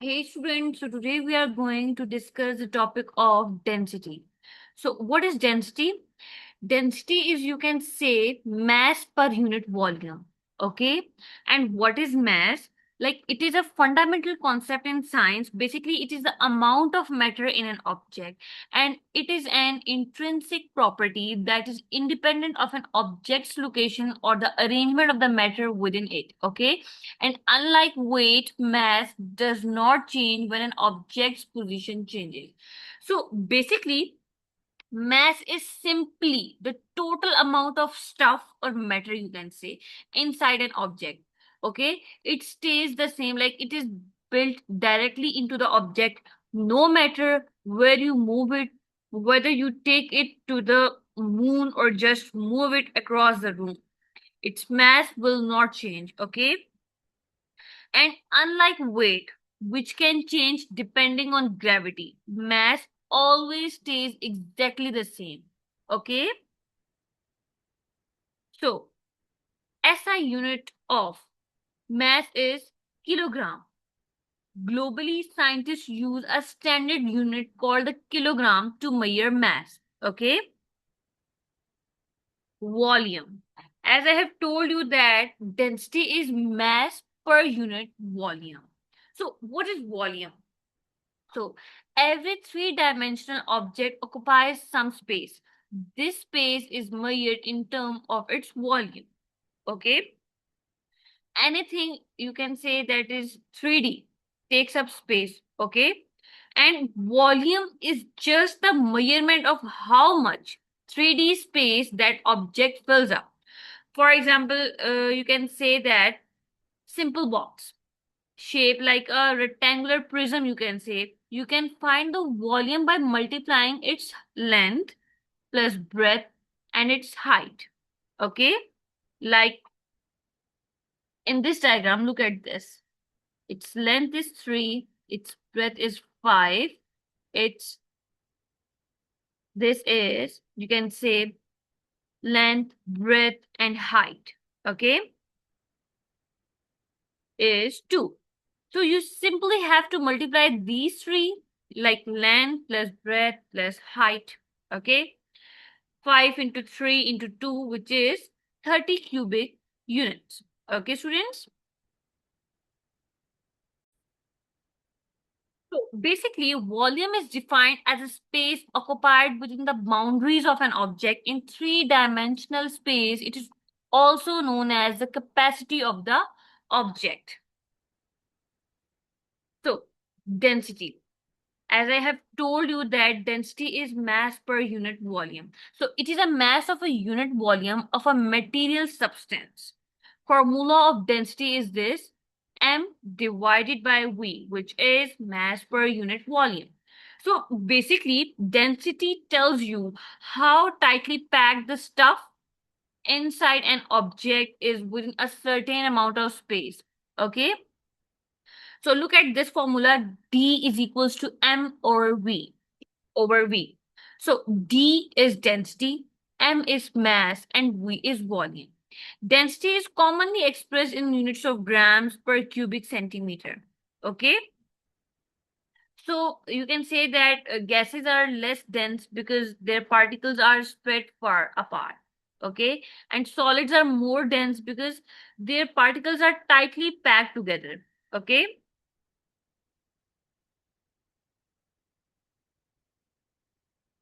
Hey students, so today we are going to discuss the topic of density. So what is density? Density is, you can say, mass per unit volume. Okay. And what is mass? Like, it is a fundamental concept in science. Basically, it is the amount of matter in an object, and it is an intrinsic property that is independent of an object's location or the arrangement of the matter within it. Okay. And unlike weight, mass does not change when an object's position changes. So basically, mass is simply the total amount of stuff or matter, you can say, inside an object. Okay, it stays the same, like it is built directly into the object, no matter where you move it, whether you take it to the moon or just move it across the room. Its mass will not change. Okay, and unlike weight, which can change depending on gravity, mass always stays exactly the same. Okay, so SI unit of mass is kilogram. Globally, scientists use a standard unit called the kilogram to measure mass. Okay, volume. As I have told you that density is mass per unit volume. So, what is volume? So every three-dimensional object occupies some space. This space is measured in terms of its volume. Okay. Anything you can say that is 3D takes up space. Okay. And volume is just the measurement of how much 3D space that object fills up. For example, you can say that simple box shape like a rectangular prism, you can say, you can find the volume by multiplying its length plus breadth and its height. Okay, like in this diagram, look at this. Its length is 3, its breadth is 5, its this is, you can say, length, breadth and height. Okay, is 2. So you simply have to multiply these three, like length plus breadth plus height. Okay. 5 into 3 into 2, which is 30 cubic units. Okay, students. So basically, volume is defined as a space occupied within the boundaries of an object in three-dimensional space. It is also known as the capacity of the object. So, density. As I have told you that density is mass per unit volume. So it is a mass of a unit volume of a material substance. Formula of density is this: m divided by v, which is mass per unit volume. So basically, density tells you how tightly packed the stuff inside an object is within a certain amount of space. Okay, so look at this formula: D is equals to m over V. So D is density, M is mass, and V is volume. Density is commonly expressed in units of grams per cubic centimeter. Okay. So you can say that gases are less dense because their particles are spread far apart. Okay. And solids are more dense because their particles are tightly packed together. Okay.